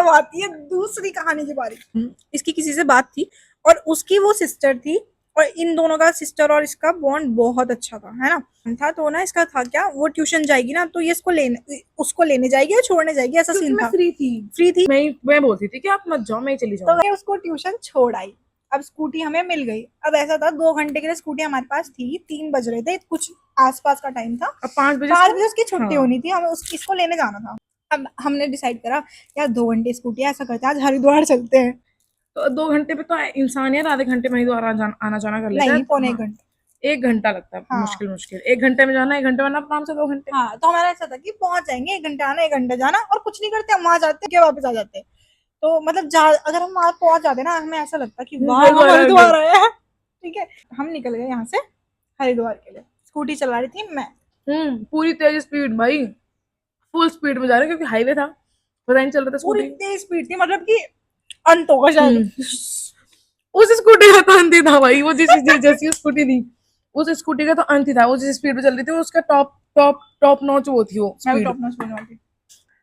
अब आती है दूसरी कहानी की बारी। इसकी किसी से बात थी और उसकी वो सिस्टर थी और इन दोनों का सिस्टर और इसका बॉन्ड बहुत अच्छा था, है ना। था तो ना इसका था क्या, वो ट्यूशन जाएगी ना तो ये उसको लेने जाएगी और छोड़ने जाएगी, ऐसा सीन था। फ्री थी मैं बोलती थी कि आप मत जाओ, मैं चली जाऊँ। तो ये उसको ट्यूशन छोड़ आई। अब स्कूटी हमें मिल गई। अब ऐसा था 2 घंटे के लिए स्कूटी हमारे पास थी, 3 बज रहे थे कुछ आसपास का टाइम था। अब 5 बजे 5 बजे उसकी छुट्टी हाँ। होनी थी, हमें इसको लेने जाना था। अब हमने डिसाइड करा यार 2 घंटे स्कूटी, ऐसा करते हैं आज हरिद्वार चलते हैं। तो 2 घंटे पे तो इंसान यार आधे घंटे में ही द्वारा आना जाना कर लेता है। नहीं, पौने हाँ, 1 घंटा। 1 घंटा लगता है। हाँ मुश्किल 1 घंटे में जाना, 1 घंटे में आराम से 2 घंटे। हाँ, तो हमारा ऐसा था कि पहुंच जाएंगे, 1 घंटा आना 1 घंटा जाना, और कुछ नहीं करते, हम वहां जाते क्या वापस आ जाते। तो मतलब अगर हम वहां पहुंच जाते ना, हमें ऐसा लगता कि वाह हम हरिद्वार आए हैं। ठीक है, हम निकल गए यहाँ से हरिद्वार के लिए। स्कूटी चला रही थी मैं। पूरी तेज स्पीड भाई, फुल स्पीड में जा रहे क्योंकि हाईवे था, पता नहीं चल रहा था पूरी स्कूटी। तेज स्पीड थी, मतलब कि अंत होगा शायद। उस स्कूटी का तो अंत ही था भाई, वो जैसी स्कूटी थी उस स्कूटी का तो अंत ही था। वो जिस स्पीड पे चल रही थी उसका टॉप टॉप टॉप नॉच वो थी वो मैं भी स्पीड। टॉप नॉच बोलने वाली थी।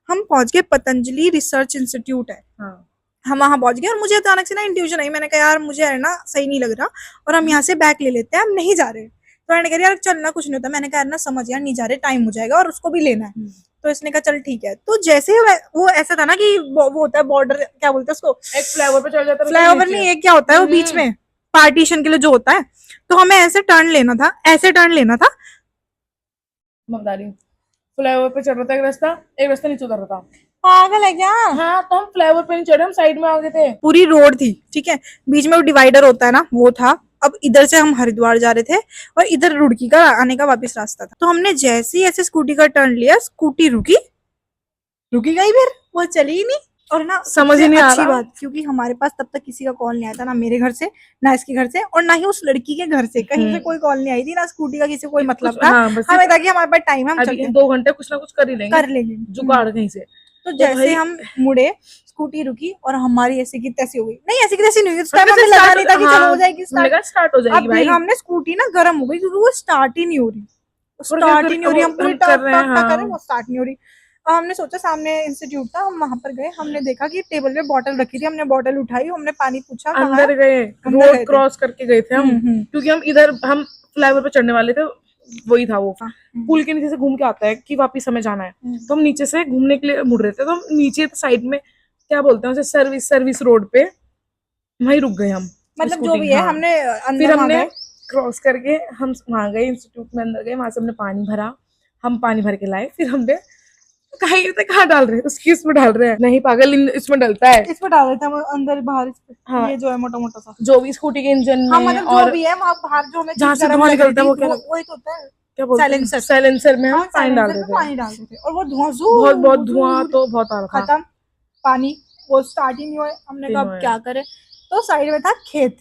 हम पहुंच गए, पतंजलि रिसर्च इंस्टीट्यूट है। हाँ। हम वहां पहुंच गए और मुझे अचानक से ना इंट्यूशन आई। मैंने कहा यार मुझे है ना सही नहीं लग रहा और हम यहाँ से बैक ले लेते हैं, हम नहीं जा रहे। तो मैंने कहा यार चलना कुछ नहीं होता। मैंने कहा यार ना समझ यार नहीं जा रहे, टाइम हो जाएगा और उसको भी लेना है। तो इसने कहा चल ठीक है। तो जैसे ही वो ऐसा था ना कि वो होता है बॉर्डर, क्या बोलते हैं उसको, एक फ्लाईओवर पे चढ़ जाता है, फ्लाईओवर नहीं, एक क्या होता है वो बीच में पार्टीशन के लिए जो होता है। तो हमें ऐसे टर्न लेना था, ऐसे टर्न लेना था। मैं बता रही हूँ, फ्लाईओवर पे चढ़ रहा था एक रास्ता नीचे उतर रहा था। पागल है क्या। हाँ, तो हम फ्लाईओवर पे नहीं चढ़े, हम साइड में आ गए थे। पूरी रोड थी, ठीक है, बीच में वो डिवाइडर होता है ना, वो था। अब इधर से हम हरिद्वार जा रहे थे और इधर रुड़की का आने का वापस रास्ता था। तो हमने जैसे ही ऐसे स्कूटी का टर्न लिया, स्कूटी रुकी गई, फिर वो चली ही नहीं। और ना समझ ही नहीं आ अच्छी रहा। बात, क्योंकि हमारे पास तब तक किसी का कॉल नहीं आया था, ना मेरे घर से, ना इसके घर से, और ना ही उस लड़की के घर से, कहीं से कोई कॉल नहीं आई थी, ना स्कूटी का किसी को कोई मतलब था। हाँ, बस हमें था कि हमारे पास टाइम है, हम अभी चलते 2 घंटे कुछ ना कुछ कर ही लेंगे, कर लेंगे। जुगाड़ कहीं से। तो तो जैसे भाई हम मुड़े, स्कूटी रुकी और हमारी ऐसी की तैसी हो गई। नहीं, ऐसी की तैसी नहीं हुई, उस टाइम मतलब हमें लगा नहीं था कि चलो हो जाएगी हमने स्टार्ट। कहा स्टार्ट हो जाएगी अब भाई। देखा हमने स्कूटी ना गर्म हो गई, क्योंकि वो स्टार्ट ही नहीं हो रही, और क्या स्टार्ट ही नहीं हो रही। हम पूरी हम कर टक रहे हैं। टक टक कर रहे हैं, हाँ, वो स्टार्ट नहीं हो रही। अब हमने सोचा सामने इंस्टीट्यूट था, हम वहां पर गए, हमने देखा कि टेबल पे बॉटल रखी थी, हमने बॉटल उठाई, हमने पानी पूछा कहाँ है। अंदर गए, अंदर रोड गए थे। क्रॉस करके गए थे हम, क्योंकि हम फ्लाईओवर पे चढ़ने वाले थे। वही था वो हाँ, पुल के नीचे से घूम के आता है कि वापिस हमें जाना है। तो हम नीचे से घूमने के लिए मुड़ रहे थे, तो हम नीचे साइड में क्या बोलते हैं उसे, सर्विस रोड पे वहीं रुक गए हम मतलब जो स्कूटी। भी है, हाँ, हमने फिर अंदर वहां हमने गए। क्रॉस करके हम वहां गए, इंस्टीट्यूट में अंदर गए, वहां से हमने पानी भरा। हम पानी भर के लाए, फिर हमने कहाँ डाल रहे हैं, उसकी इसमें डाल रहे हैं, नहीं पागल, इसमें डलता है। इस पे डाल देते हैं अंदर बाहर, इस पे हाँ, ये जो है मोटा मोटा सा। जो भी स्कूटी के इंजन हाँ में मतलब जो और भी है वहां बाहर जो हमें जहाँ चीज से गर्म धुआं लग रही निकलता है थी, वो क्या वही तो होता है क्या बोलते हैं, साइलेंसर। साइलेंसर में हम हाँ, पानी डाल साइलेंसर में देते हैं। पानी डाल देते और वो धुआं बहुत धुआं तो बहुत आ रहा था। खत्म। पानी वो स्टार्ट ही नहीं हुआ। हमने कहा अब तीनों क्या करें। तो साइड में था खेत,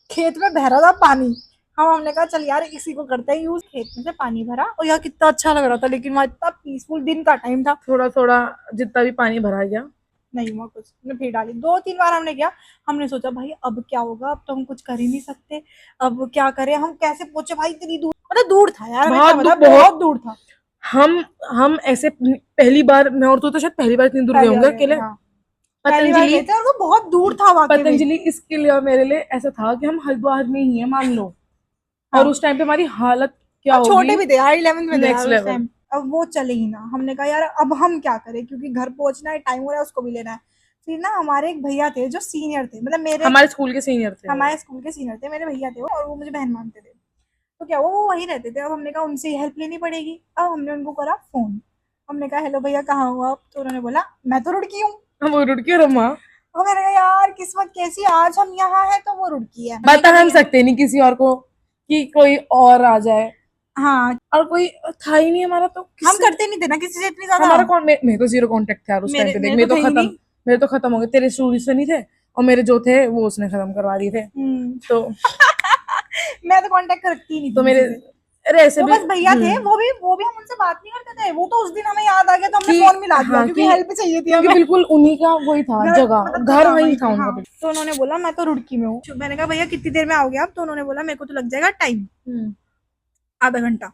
खेत में बह रहा था पानी। हमने कहा चल यार इसी को करते हैं यूज। खेत में से पानी भरा और यार कितना अच्छा लग रहा था, लेकिन वहां इतना पीसफुल, दिन का टाइम था। थोड़ा थोड़ा जितना भी पानी भरा गया, नहीं हुआ कुछ, हमने फिर डाली 2-3 बार हमने किया। हमने सोचा भाई अब क्या होगा, अब तो हम कुछ कर ही नहीं सकते, अब क्या करें, हम कैसे पहुंचे भाई इतनी दूर। मतलब दूर था यार, मैं क्या बता, बहुत दूर था। हम हम ऐसे पहली बार, मैं और तो शायद पहली बार इतनी दूर गए पहली बार होंगे गए थे, अकेले। हाँ पहली बार पतंजलि गए थे और वो बहुत दूर था वाकई में। पतंजलि इसके लिए और मेरे लिए ऐसा था कि हम हरिद्वार में ही है मान लो, और हाँ, उस टाइम पे हमारी हालत क्या और छोटे होगी, भी थे यार, 11th में थे नेक्स्ट यार उस लेवल। टाइम। अब वो चले ही ना, हमने कहा यार अब हम क्या करें, क्योंकि घर पहुंचना है, टाइम हो रहा है, उसको भी लेना है। फिर ना हमारे एक भैया थे जो सीनियर थे, मतलब मेरे हमारे स्कूल के सीनियर थे वो। हमारे स्कूल के सीनियर थे, मेरे भैया थे वो, और वो मुझे बहन मानते थे। तो क्या हुआ, वो वहीं रहते थे। अब हमने कहा उनसे हेल्प लेनी पड़ेगी। अब हमने उनको करा फोन। हमने कहा हेलो भैया कहाँ हो आप। तो उन्होंने बोला मैं तो रुड़की हूँ। हम वो रुड़की और हम वहाँ। और मैंने कहा यार किस्मत कैसी, आज हम यहाँ है तो वो रुड़की है। बता हम सकते नहीं किसी और को कि कोई और आ जाए, हाँ, और कोई था ही नहीं हमारा, तो हम किससे करते नहीं थे ना किसी से इतनी ज्यादा। हमारा कौन, मेरे तो जीरो कांटेक्ट था यार उस टाइम मेरे पे। देख मेरे तो थे ही नहीं। मेरे तो खत्म हो गए, तेरे स्टोरी से नहीं थे, और मेरे जो थे वो उसने खत्म करवा दिए थे। तो मैं तो कांटेक्ट रखती नहीं तो थी मेरे, किसी से। अरे ऐसे तो भी बस भैया थे, वो भी हम उनसे बात नहीं करते थे। वो तो उस दिन हमें याद आ गया तो हमने कि फोन मिला दिया, हाँ, क्योंकि कि हेल्प चाहिए थी क्योंकि हमें। बिल्कुल उन्हीं का वही था घर जगह, मतलब घर जगह वही वहीं था पे, उनका हाँ। बिल्कुल। तो उन्होंने बोला मैं तो रुड़की में हूँ। मैंने कहा भैया कितनी देर में आओगे आप। तो उन्होंने बोला मेरे को तो लग जाएगा टाइम, आधा घंटा।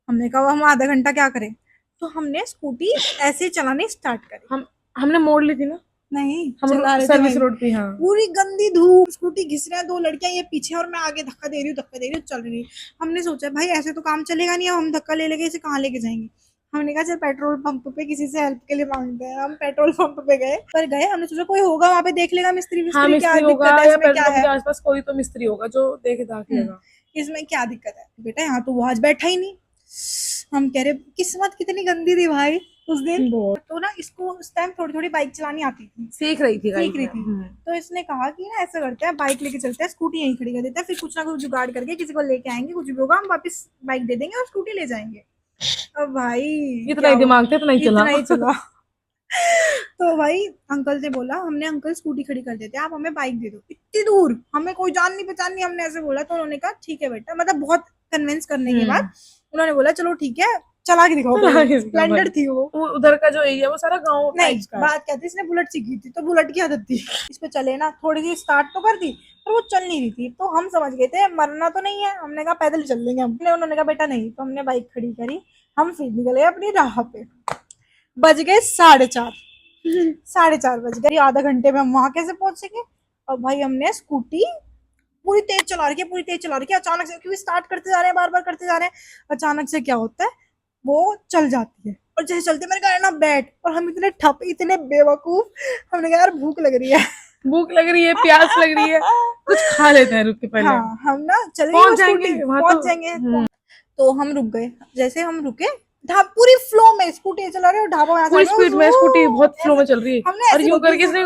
हमने कहा हम आधा घंटा क्या करें। तो हमने स्कूटी ऐसे चलानी स्टार्ट करी। हमने मोड़ ली थी ना। नहीं हम चला रहे थे सर्विस वहीं। रोड पे। हाँ पूरी गंदी धूप, स्कूटी घिस रहे हैं, दो लड़कियां ये पीछे और मैं आगे धक्का दे रही हूँ चल रही। हमने सोचा भाई ऐसे तो काम चलेगा नहीं, अब हम धक्का ले लेके इसे कहाँ लेके जाएंगे। हमने कहा चल पेट्रोल पंप पे किसी से हेल्प के लिए मांगते हैं। हम पेट्रोल पंप पे गए, पर गए हमने सोचा कोई होगा वहां पे देख लेगा मिस्त्री हाँ, विस्त्री क्या मिस्त्री होगा दिक्कत है या इसमें पेट्रोल क्या पंप है। के आसपास कोई तो मिस्त्री होगा जो देख दाख लेगा। इसमें क्या दिक्कत है बेटा, यहाँ तो वो आज बैठा ही नहीं। हम कह रहे किस्मत कितनी गंदी थी भाई उस दिन। बहुत तो ना इसको उस टाइम थोड़ी थोड़ी बाइक चलानी आती थी, सीख रही थी सीख गाइस रही में। थी। तो इसने कहा कि ना ऐसा करते हैं बाइक लेके चलते हैं, स्कूटी यहीं खड़ी कर देते हैं, फिर कुछ ना कुछ जुगाड़ करके किसी को लेके आएंगे, कुछ भी होगा हम वापस बाइक दे देंगे और स्कूटी ले जाएंगे। अब भाई इतना क्या ही हुआ, दिमाग था, इतना ही चला। इतना ही चला। तो भाई अंकल ने बोला, हमने अंकल स्कूटी खड़ी कर देते हैं, आप हमें बाइक दे दो, इतनी दूर हमें कोई जान नहीं पहचान नहीं, हमने ऐसे बोला। तो उन्होंने कहा ठीक है बेटा, मतलब बहुत कन्विंस करने के बाद उन्होंने बोला चलो ठीक है चला के दिखाओ। चला के दिखाओ स्प्लेंडर भाई। थी वो। उधर का जो एरिया वो सारा गांव नहीं टाइप्स का है। बात क्या थी, इसने बुलेट सीखी थी तो बुलेट की आदत थी। इस पे चले ना, थोड़ी सी स्टार्ट तो कर दी पर वो चल नहीं रही थी। तो हम समझ गए थे मरना तो नहीं है, हमने कहा पैदल चल लेंगे हमने। उन्होंने कहा बेटा नहीं, तो हमने बाइक खड़ी करी, हम फिर निकले अपनी राह पे। बज गए 4:30, 4:30 बज गए। आधा घंटे में हम वहां कैसे पहुंचेंगे। और भाई हमने स्कूटी पूरी तेज चला रही है, पूरी तेज चला रही है। अचानक से, क्योंकि स्टार्ट करते जा रहे हैं, बार बार करते जा रहे हैं, अचानक से क्या होता है वो चल जाती है। और जैसे चलते मैंने कहा ना बैठ, और हम इतने ठप इतने बेवकूफ, हमने कहा यार भूख लग रही है। भूख लग रही है, प्यास लग रही है, कुछ खा लेते हैं रुक के पहले। हाँ हम ना चल पहुंच गई जाएंगे स्कूटी, वहां पहुंच तो। जाएंगे। तो हम रुक गए, जैसे हम रुके पूरी फ्लो में स्कूटी चला रहे और ढाबा यहाँ पूरी से स्पीड में स्कूटी बहुत स्लो में चल रही है हमने और ऐसे यूं रोक दी करके इसने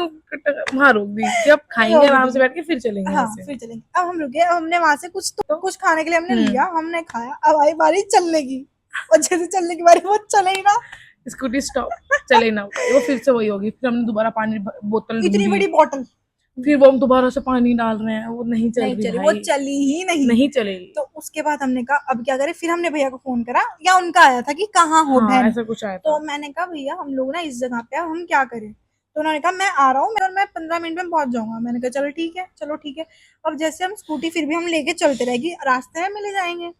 वहां रोक दी कि अब खाएंगे आराम से बैठ के फिर चलेंगे हाँ यहाँ से। फिर चलेंगे। अब हम रुके, अब हमने वहां से कुछ खाने के लिए हमने हम्म। लिया, हमने खाया। अब आई बारी चलने की, और जैसे चलने की बारी वो चले ही ना, स्कूटी स्टॉप, चले ना वो फिर से वही होगी। फिर हमने दोबारा पानी बोतल इतनी ढूंढी, बड़ी बोतल फिर वो हम दोबारा से पानी डाल रहे हैं, वो नहीं चल नहीं रही चली, वो भाई, चली ही नहीं। नहीं चलेगी। तो उसके बाद हमने कहा अब क्या करें, फिर हमने भैया को फोन करा, या उनका आया था कि कहाँ हो हाँ बहन। ऐसा कुछ आया तो था। मैंने कहा भैया हम लोग ना इस जगह पे हैं, हम क्या करें। तो उन्होंने कहा मैं आ रहा हूँ, मैं 15 मिनट में पहुंच जाऊंगा। मैंने कहा चलो ठीक है, चलो ठीक है। अब जैसे हम स्कूटी फिर भी हम लेके चलते रहेगी, रास्ते में मिल जाएंगे।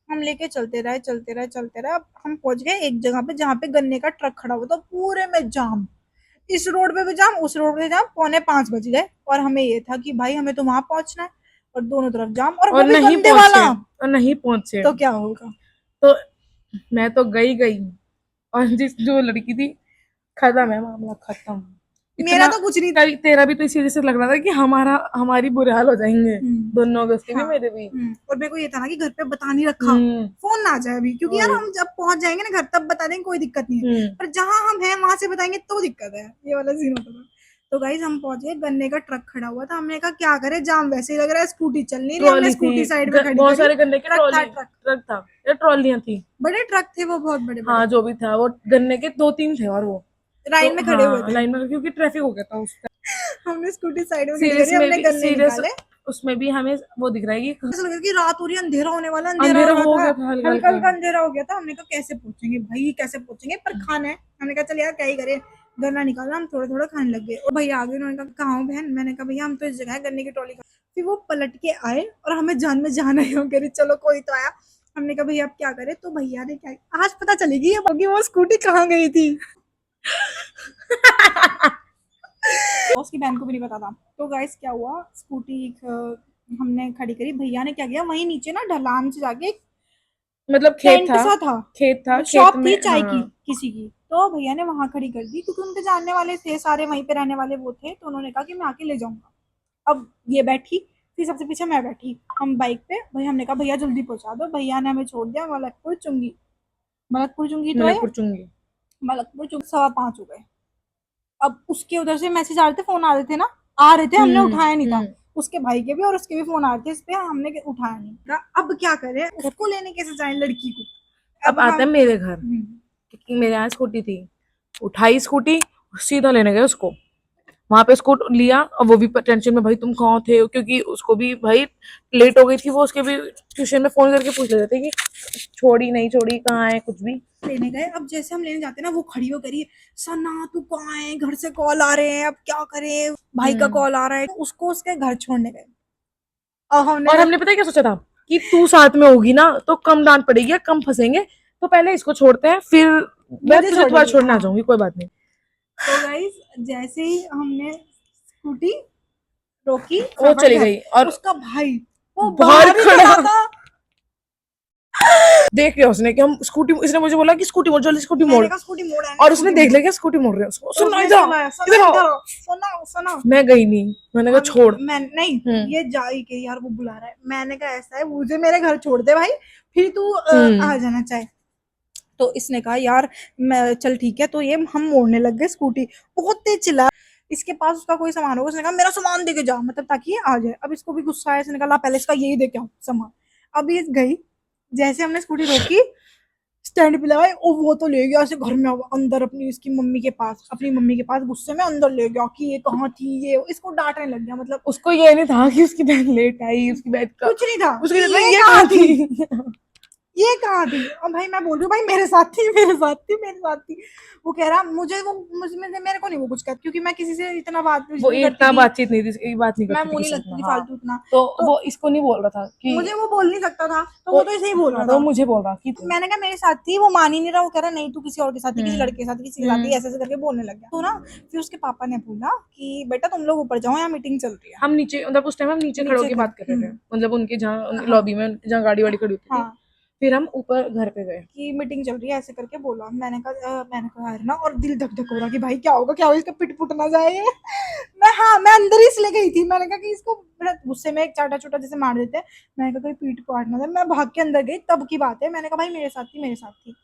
हम लेके चलते रहे चलते रहे चलते रहे। अब हम पहुंच गए एक जगह पे जहाँ पे गन्ने का ट्रक खड़ा हुआ था, पूरे में जाम, इस रोड पे भी जाम, उस रोड पे जाम। 4:45 बज गए और हमें ये था कि भाई हमें तो वहां पहुंचना है, और दोनों तरफ जाम, और वो भी नहीं गंदे पहुंचे, वाला। और नहीं पहुंचे तो क्या होगा। तो मैं तो गई और जिस जो लड़की थी, खत्म है मामला, खत्म। मेरा इतना तो कुछ नहीं। तेरा भी तो इसी वजह से लग रहा था कि हमारी बुरे हाल हो जाएंगे दोनों अगस्त के भी, हाँ, मेरे भी। और मेरे को ये था ना कि घर पे बता नहीं रखा, हम्म, फोन ना आ जाए अभी, क्योंकि यार वही। हम जब पहुंच जाएंगे ना घर तब बता देंगे, कोई दिक्कत नहीं है। पर जहां हम हैं वहां से बताएंगे तो दिक्कत है, ये वाला सीन होता था। तो गाइज हम पहुंच गए, गन्ने का ट्रक खड़ा हुआ था। हमने कहा क्या करें, जाम वैसे ही लग रहा है, स्कूटी चल नहीं रही। हमने ट्रॉली स्कूटी थी, साइड में खड़ी बहुत करी, सारे गन्ने के ट्रक था, ट्रक था या ट्रॉलियां थी, बड़े ट्रक थे वो, बहुत बड़े हाँ बड़े, जो भी था वो गन्ने के 2-3 थे। और वो लाइन तो में खड़े हुए हाँ थे। लाइन में, क्योंकि ट्रैफिक हो गया था उस टाइम। हमने स्कूटी साइड में खड़ी सीरियस करी, में हमने भी, गन्ने सीरियस निकाले। उसमें भी हमें वो दिख रहा है कि ऐसा लग रहा कि रात हो रही है, अंधेरा होने वाला, अंधेरा अंधेरा हो हो रहा गया था, था हल्का हल्का हल्का हल्का। अंधेरा हो गया था। हमने कहा कैसे पहुंचेंगे भाई, कैसे पहुंचेंगे, पर खाना है। हमने कहा चल यार क्या ही करे, गन्ना निकाला, हम थोड़ा थोड़ा खाने लग गए। और भैया आगे, उन्होंने कहा कहाँ हो बहन। मैंने कहा भैया हम तो इस जगह है, गन्ने की ट्रॉली का। फिर वो पलट के आए और हमें जान में जान आई, हम कह रही चलो कोई तो आया। हमने कहा भैया अब क्या करे। तो भैया ने क्या, आज पता चलेगी वो स्कूटी कहाँ गई थी। उसकी बहन को भी नहीं पता था। तो गाइस क्या हुआ, स्कूटी हमने खड़ी करी, भैया ने क्या किया, वहीं नीचे ना ढलान से जाके एक मतलब टेंट सा था, खेत शॉप थी में, चाय की हाँ। किसी की। तो भैया ने वहां खड़ी कर दी, क्योंकि उनके जानने वाले थे सारे, वहीं पे रहने वाले वो थे। तो उन्होंने कहा कि मैं आके ले जाऊंगा। अब ये बैठी, फिर सबसे पीछे मैं बैठी, हम बाइक पे। भाई हमने कहा भैया जल्दी पहुंचा दो। भैया ने हमें छोड़ दिया मलकपुर चुंगी, मलकपुर चुंगी तो है, मलकपुर चुंगी। मलकपुर चुंगी 5:15 हो गए। अब उसके उधर से मैसेज आ रहे थे, फोन आ रहे थे ना, आ रहे थे, हमने उठाया नहीं था। उसके भाई के भी और उसके भी फोन आ रहे थे, इस पे हमने उठाया नहीं। कहा अब क्या करें, उसको लेने कैसे जाए लड़की को। अब आता है मेरे घर, हम्म, क्योंकि मेरे यहाँ स्कूटी थी, उठाई स्कूटी, सीधा लेने गए उसको। वहां पे उसको लिया और वो भी टेंशन में, भाई तुम कहाँ थे, क्योंकि उसको भी भाई लेट हो गई थी। वो उसके भी ट्यूशन में फोन करके पूछ लेते थे कि छोड़ी नहीं छोड़ी, कहाँ है, कुछ भी। लेने गए। अब जैसे हम लेने जाते ना, वो खड़ी हो करी, सना तू कहाँ है, घर से कॉल आ रहे हैं, अब क्या करें, भाई का कॉल आ रहा है। उसको उसके घर छोड़ने गए। और हमने पता है क्या सोचा था कि तू साथ में होगी ना तो कम डांट पड़ेगी, कम फंसेंगे, तो पहले इसको छोड़ते हैं, फिर मैं तुझे दोबारा छोड़ने आ जाऊंगी, कोई बात नहीं। तो गाइस जैसे ही हमने स्कूटी रोकी, वो चली गई और उसका भाई वो बाहर बाहर ही खड़ा। खड़ा था। देख लिया उसने कि हम स्कूटी, इसने मुझे बोला कि स्कूटी मोड़, जल्दी स्कूटी मोड़, मैंने कहा स्कूटी मोड़ है, और उसने देख लिया कि स्कूटी मोड़ रहे हैं उसको। सुन उसने इधर आओ, सुनाया, इधर आओ। सुना सुना। मैं गई नहीं, मैंने कहा छोड़। मैं नहीं, हम्म। ये जा ही के यार वो बुला रहा है। मैंने कहा ऐसा है, मुझे मेरे घर छोड़ दे भाई, फिर तू आ जाना चाहे। तो इसने कहा यार मैं चल ठीक है। तो ये हम मोड़ने लग गए स्कूटी, बहुत तेज चिल्ला। इसके पास उसका कोई सामान होगा, उसने कहा मेरा सामान दे के जा, मतलब ताकि ये आ जाए। अब इसको भी गुस्सा आया, इसने कहा ला पहले इसका यही दे के आओ सामान। अब ये गई, जैसे हमने स्कूटी रोकी स्टैंड पे लगाई, और वो तो ले गया ऐसे घर में अंदर अपनी इसकी मम्मी के पास, अपनी मम्मी के पास गुस्से में अंदर ले गया कि ये कहाँ थी, ये इसको डांटने लग गया। मतलब उसको ये नहीं था कि उसकी बहन लेट आई, उसकी बहन का कुछ नहीं था, उसकी ये कहाँ कहाँ थी, थी। ये कहाँ थी। और भाई मैं बोल रही हूँ भाई मेरे साथ थी, मेरे साथ थी, मेरे साथ थी। वो कह रहा मुझे वो मेरे को नहीं वो कुछ कहता, क्योंकि मैं किसी से इतना बात वो नहीं करती इतना थी, बातचीत नहीं थी, बात नहीं मैं करती थी मुंह नहीं किसी लगती से। थी हाँ, फालतू इतना। तो तो वो इसको नहीं बोल रहा था कि मुझे वो बोल नहीं सकता था, तो वो तो ऐसे ही बोल रहा तो था। मुझे बोल रहा कि मैंने कहा मेरे साथ थी, वो मान ही नहीं रहा। वो कह रहा नहीं तू किसी और के साथ थी, किसी लड़के के साथ, किसी के साथ थी, ऐसे ऐसे करके बोलने लग गया। तो ना फिर उसके पापा ने बोला कि बेटा तुम लोग ऊपर जाओ, यहाँ मीटिंग चल रही है। हम नीचे, मतलब उस टाइम हम नीचे खड़े होकर बात कर रहे थे, मतलब उनके जहाँ लॉबी में जहाँ गाड़ी वाड़ी खड़ी होती थी। हाँ, फिर हम ऊपर घर पे गए कि मीटिंग चल रही है, ऐसे करके बोला। मैंने कहा यार ना, और दिल धक धक हो रहा कि भाई क्या होगा, क्या होगा, इसका पिट पुट ना जाए। मैं अंदर ही इसलिए गई थी, मैंने कहा कि इसको गुस्से में एक चाटा चोटा जैसे मार देते हैं। मैंने कहा कोई पीठ पाट ना जाए। मैं भाग के अंदर गई, तब की बात है। मैंने कहा भाई मेरे साथ थी, मेरे साथ थी।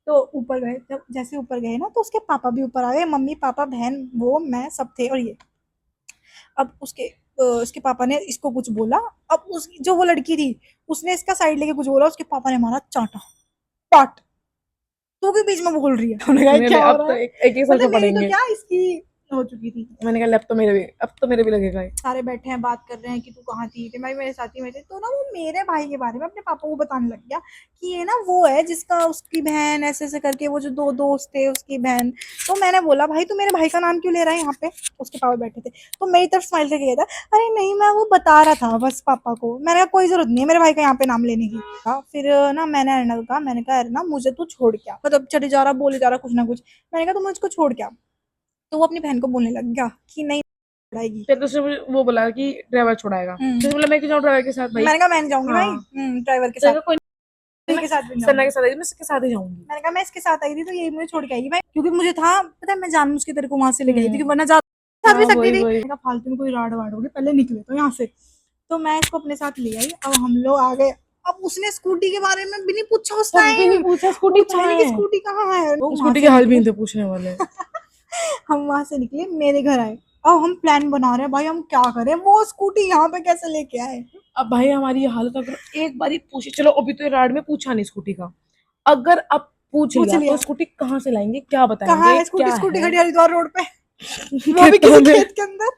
तो ऊपर गए, जब जैसे ऊपर गए ना, तो उसके पापा भी ऊपर आ गए, मम्मी पापा बहन वो मैं सब थे। और ये अब उसके पापा ने इसको कुछ बोला। अब उस जो वो लड़की थी, उसने इसका साइड लेके कुछ बोला, उसके पापा ने मारा चाटा, पाट। तू भी बीच में बोल रही है। उन्होंने कहा क्या हो अब रहा तो है, एक ही साल मतलब में मेरी तो पढ़ेंगे। क्या इसकी हो चुकी थी। मैंने कहा अब तो मेरे भी लगेगा ये। सारे बैठे हैं, बात कर रहे हैं कि तू कहाँ थी, कि भाई मेरे साथी में थे। तो ना वो मेरे भाई के बारे में अपने पापा को बताने लग गया कि ये ना वो है जिसका उसकी बहन ऐसे ऐसे करके, वो जो दो दोस्त थे उसकी बहन। तो मैंने बोला भाई तू मेरे भाई का नाम क्यों ले रहा है यहाँ पे। उसके पापा बैठे थे, तो मेरी तरफ स्माइल करके गया था, अरे नहीं मैं वो बता रहा था बस पापा को। मैंने कहा कोई जरूरत नहीं है मेरे भाई का यहाँ पे नाम लेने की। फिर ना मैंने अरना को कहा, मैंने कहा अरना मुझे तू छोड़ क्या, मतलब चढ़े जा रहा बोले जा रहा कुछ ना कुछ। मैंने कहा तू मुझको छोड़ क्या। तो वो अपनी बहन को बोलने लग गया कि नहीं छोड़ाएगी। फिर तो उसने मुझे वो बोला कि ड्राइवर छुड़ाएगा, फिर बोला मैं क्यों जाऊँ ड्राइवर के साथ भाई। मैंने कहा मैं नहीं जाऊंगी भाई हाँ, ड्राइवर के तो साथ, कोई नहीं, के साथ भी नहीं सन्ना जाऊंगी। के साथ आई थी, मैं इसके साथ ही जाऊंगी। मैंने कहा मैं इसके साथ आई थी तो यही मुझे छोड़ के आएगी भाई, क्योंकि मुझे था पता है मैं जानबूझ के तेरे को वहां से ले गई थी, वरना जा साथ भी हाँ सकती वही थी। वही। मैंने कहा फालतू में कोई राड वाड होगी, पहले निकले तो यहाँ से। तो मैं इसको अपने साथ ले आई, अब हम लोग आ गए। अब उसने स्कूटी के बारे में भी नहीं पूछा उस तब भी नहीं टाइम, पूछा स्कूटी पूछा ही कहाँ नहीं कि है, स्कूटी कहाँ है। तो वहां स्कूटी के से हाल भी निकले, नहीं थे पूछने वाले। हम वहां से निकले, मेरे घर आए। अब हम प्लान बना रहे हैं भाई हम क्या करें, वो स्कूटी यहाँ पे कैसे लेके आए। अब भाई हमारी ये हालत, अगर एक बार ही पूछी, चलो अभी तो ये राड में पूछा नहीं स्कूटी का, अगर अब पूछ पूछ लिया लिया तो स्कूटी कहाँ से लाएंगे, क्या कहाँ बताएंगे है स्कूटी, क्या स्कूटी है। खड़ी हरिद्वार रोड पे, वो भी खेतों किसी में। खेत के अंदर।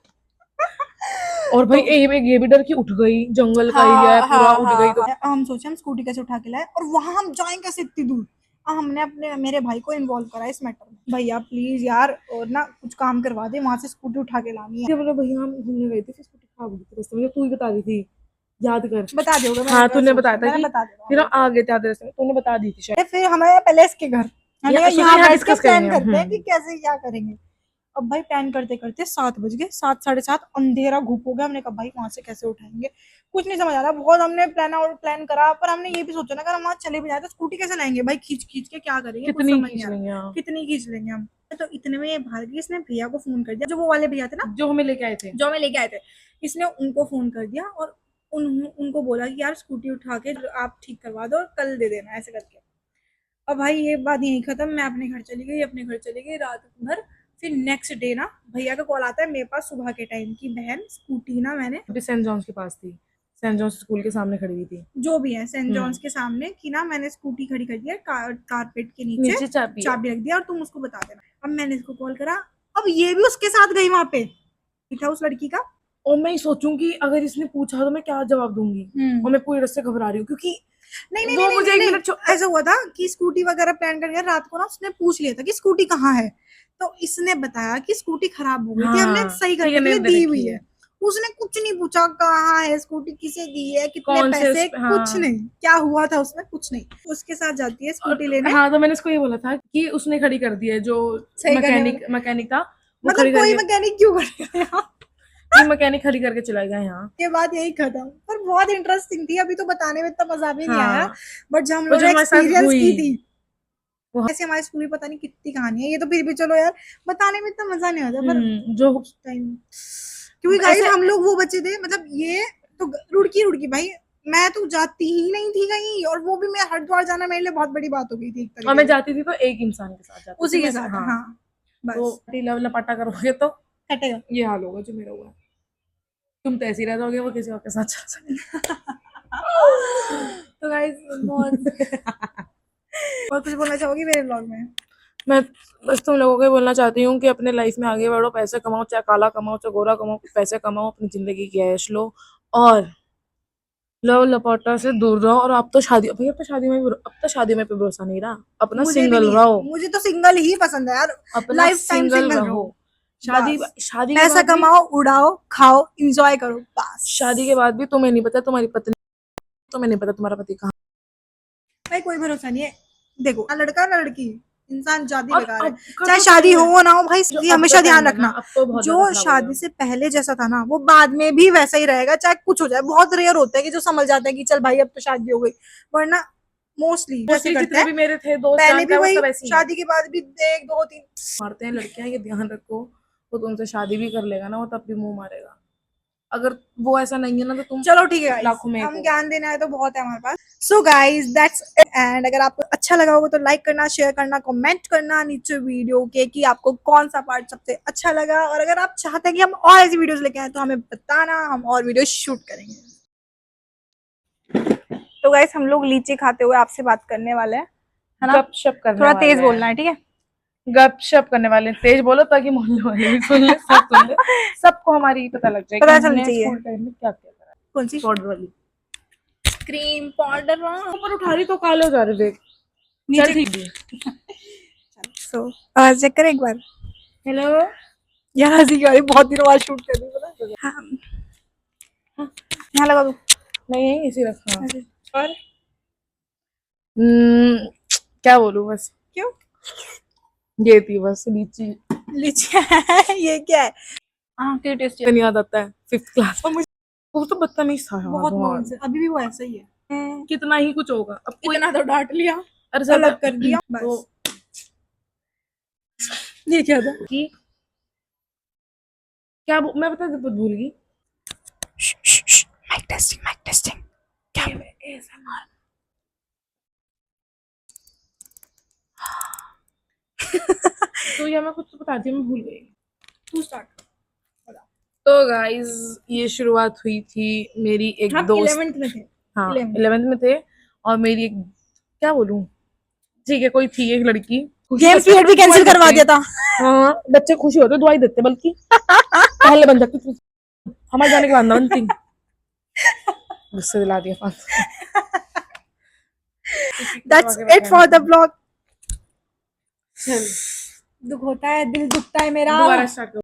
और भाई तो ये भी डर की उठ गई, जंगल का एरिया है हाँ पूरा, हाँ उठ गई तो। हम सोचे हम स्कूटी कैसे उठा के लाए, और वहां हम जाएं कैसे इतनी दूर। हमने अपने मेरे भाई को इन्वॉल्व करा इस मैटर में, भैया प्लीज यार और ना कुछ काम करवा दे, वहां से स्कूटी उठा के लानी है। ये बोला भैया हम घूमने गए थे, फिर स्कूटी खराब हो गई थी रास्ते में, तू ही बता दी थी, याद कर। बता दोगे, हाँ तूने बताया था मैंने कि बता फिर हम दिया। आ गए थे आधे रास्ते में, तूने बता दी थी शायद। फिर हमें पहले इसके घर, हमने कहा सोचा यहाँ यहाँ बैठ के डिस्कस प्लान करेंगे हम। करते हैं कि कैसे क्या करेंगे। अब भाई प्लान करते करते 7 बज गए, 7 साढ़े 7, अंधेरा घुप हो गया। हमने कहा भाई वहां से कैसे उठाएंगे, कुछ नहीं समझ आ रहा। बहुत हमने प्लान करा, पर हमने ये भी सोचा ना अगर हम वहां चले भी जाए तो स्कूटी कैसे लाएंगे भाई, खींच खींच के क्या करेंगे, कुछ कितनी समझ नहीं खींच आ लेंगे रहा हाँ। कितनी खींच लेंगे हम। तो इतने में ये बाहर गई, इसने भैया को फोन कर दिया, जो वो वाले भैया थे ना जो हमें लेके आए थे। जो हमें लेके आए थे। इसने उनको फोन कर दिया और उनको बोला कि यार स्कूटी उठा के आप ठीक करवा दो और कल दे देना, ऐसे करके। और भाई ये बात यहीं खत्म, मैं अपने घर चली गई रात भर। फिर नेक्स्ट डे ना भैया का कॉल आता है मेरे पास सुबह के टाइम की, बहन स्कूटी ना मैंने, अभी सेंट जॉन्स के पास थी, सेंट जॉन्स स्कूल के सामने खड़ी हुई थी। जो भी है सेंट जॉन्स के सामने की ना, मैंने स्कूटी खड़ी कर दिया कारपेट के नीचे चाबी चाबी रख दिया और तुम उसको बता देना। अब मैंने इसको कॉल करा, अब ये भी उसके साथ गई वहां पे, था उस लड़की का। और मैं सोचूंगी अगर इसने पूछा तो मैं क्या जवाब दूंगी, और मैं पूरी रास्ते घबरा रही हूँ क्योंकि नहीं वो मुझे एक नहीं, मिनट ऐसा हुआ था कि स्कूटी वगैरह प्लान कर रात को ना उसने पूछ लिया था कि स्कूटी कहाँ है। तो इसने बताया कि स्कूटी खराब हो गई थी, हमने सही करने के लिए दी हुई है। उसने कुछ नहीं पूछा कहाँ है स्कूटी, किसे दी है, कितने कौन से पैसे, हाँ। कुछ नहीं, क्या हुआ था उसमें कुछ नहीं। उसके साथ जाती है स्कूटी लेने। हाँ तो मैंने इसको ये बोला था कि उसने खड़ी कर दी है, जो सही करने मैकेनिक था वो खड़ी मतलब कोई करके मैकेनिक क्यों करेगा यहाँ? मैकेनिक खड़ी करके चला गया यहाँ। ये बात यही खत्म। पर बहुत इंटरेस्टिंग थी, अभी तो बताने में इतना मजा भी नहीं आया, हाँ बट जब हम वो लोग जो ने हमारे साथ एक्सपीरियंस हुई की थी, वो ऐसे हमारी स्कूल में पता नहीं कितनी कहानी है, ये तो फिर भी चलो यार बताने में इतना मजा नहीं आता, पर जो उस टाइम, क्योंकि गाइस ऐसे हम लोग वो बच्चे थे, मतलब ये तो रुड़की भाई, मैं तो जाती ही नहीं थी कहीं, और वो भी मैं हरिद्वार जाना मेरे लिए बहुत बड़ी बात हो गई थी एक और तरीके मैं से, जाती थी तो एक इंसान के साथ जाती उसी थी के मैं साथ। हाँ। हाँ तो बस लव लपाटा करोगे तो कटेगा। ये हाल होगा जो मेरा हुआ है। तुम तो ऐसे ही रह जाओगे, वो किसी और के साथ चल सकते। तो गाइस बहुत और कुछ बोलना चाहोगी मेरे ब्लॉग में? मैं बस तुम लोगों को ये बोलना चाहती हूँ कि अपने लाइफ में आगे बढ़ो, पैसे कमाओ, चाहे काला कमाओ चाहे गोरा कमाओ, पैसे कमाओ, अपनी जिंदगी की ऐश लो, और लव लपाटा से दूर रहो। और अब तो शादी, भाई अब तो शादी में पे भरोसा नहीं रहा, अपना मुझे भी सिंगल नहीं है, रहो, मुझे तो सिंगल ही पसंद है यार, अपना लाइफ टाइम सिंगल सिंगल रहो। रहो, शादी बस शादी के पैसा बाद भी, कमाओ, उड़ाओ, खाओ, एंजॉय करो, बस। शादी के बाद भी तुम्हें नहीं पता तुम्हारी पत्नी, तुम्हें नहीं पता तुम्हारा पति कहाँ। भाई कोई भरोसा नहीं है, देखो ना लड़का ना लड़की, इंसान ज्यादा और बेकार है, अब का चाहे जो शादी टाइम है, हो ना हो भाई, जो ये अब का हमेशा ध्यान टाइम है ना, रखना, अब तो बहुत जो ज्यादा खराब हो शादी गया। से पहले जैसा था ना वो बाद में भी वैसा ही रहेगा, चाहे कुछ हो जाए। बहुत रेयर होता है कि जो समझ जाता है कि चल भाई अब तो शादी हो गई, वरना मोस्टली वैसे मोस्टली करते जितने हैं, भी मेरे थे दोस्त पहले जान भी का, वो वही, सब ऐसे ही हैं। शादी के बाद भी एक दो तीन। मारते हैं लड़कियां, ये ध्यान रखो, वो तुमसे शादी भी कर लेगा ना, वो तब भी मुंह मारेगा। अगर वो ऐसा नहीं है ना तो तुम चलो ठीक है गाइस, लाखों में एक हम हो। ज्ञान देने आए तो बहुत है हमारे पास। So guys that's it, and अगर आपको अच्छा लगा होगा तो लाइक करना, शेयर करना, कमेंट करना नीचे वीडियो के कि आपको कौन सा पार्ट सबसे अच्छा लगा, और अगर आप चाहते हैं कि हम और ऐसी वीडियोस लेके आए तो हमें बताना, हम और वीडियो शूट करेंगे। तो गाइस हम लोग लीची खाते हुए आपसे बात करने वाले हैं, है ना? गपशप करने थोड़ा वाले तेज हैं। बोलना है, ठीक है? गपशप करने वाले हैं। तेज बोलो ताकि मोहल्ले वाले भी सुन ले, सब सुन ले, सबको हमारी पता लग जाए कि पता चलना हमने चाहिए। स्कूल टाइम में क्या क्या करा। कौन सी पाउडर वाली क्रीम पाउडर? ऊपर उठा रही तो काले हो जा रहे, देख। चल नीचे। ठीक है। सो आवाज चेक करें एक बार। हेलो। यार हंसी आ रही, बहुत दिनों बाद शूट कर रही हूँ, पता है? हाँ यहाँ लगा दो। नहीं यही इसी रखा। और क्या बोलूं बस, क्यों? ये थी बस लीची। लीची है ये क्या है? हाँ क्या टेस्टी है। नहीं याद आता है 5th क्लास में मुझे, वो तो बदतमीज था यार बहुत बहुत। नॉनसेंस, अभी भी वो ऐसा ही है। कितना ही कुछ होगा अब कोई, इतना तो डांट लिया, अरे ज्यादा अलग कर दिया, बस। तो ये क्या था? कि क्या मैं बता भूल गई। Mike testing, mike testing. क्या? ASMR। तो या मैं कुछ तो बताती हूँ, मैं भूल गई। तू स्टार्ट। तो गाइस ये शुरुआत हुई थी मेरी एक हम दोस्त, 11th में थे। हाँ 11th। 11th में थे, और मेरी एक, क्या बोलूं, ठीक है कोई थी एक लड़की, गेम पीरियड भी कैंसिल करवा दिया था। हाँ बच्चे खुशी होते दुआई देते, बल्कि पहले बन जाती हमारे जाने के बाद ना बनती। गुस्से दिला दिया फालतू। That's it for the vlog। चल दुख होता है, दिल दुखता है मेरा। दोबारा स्टार्ट।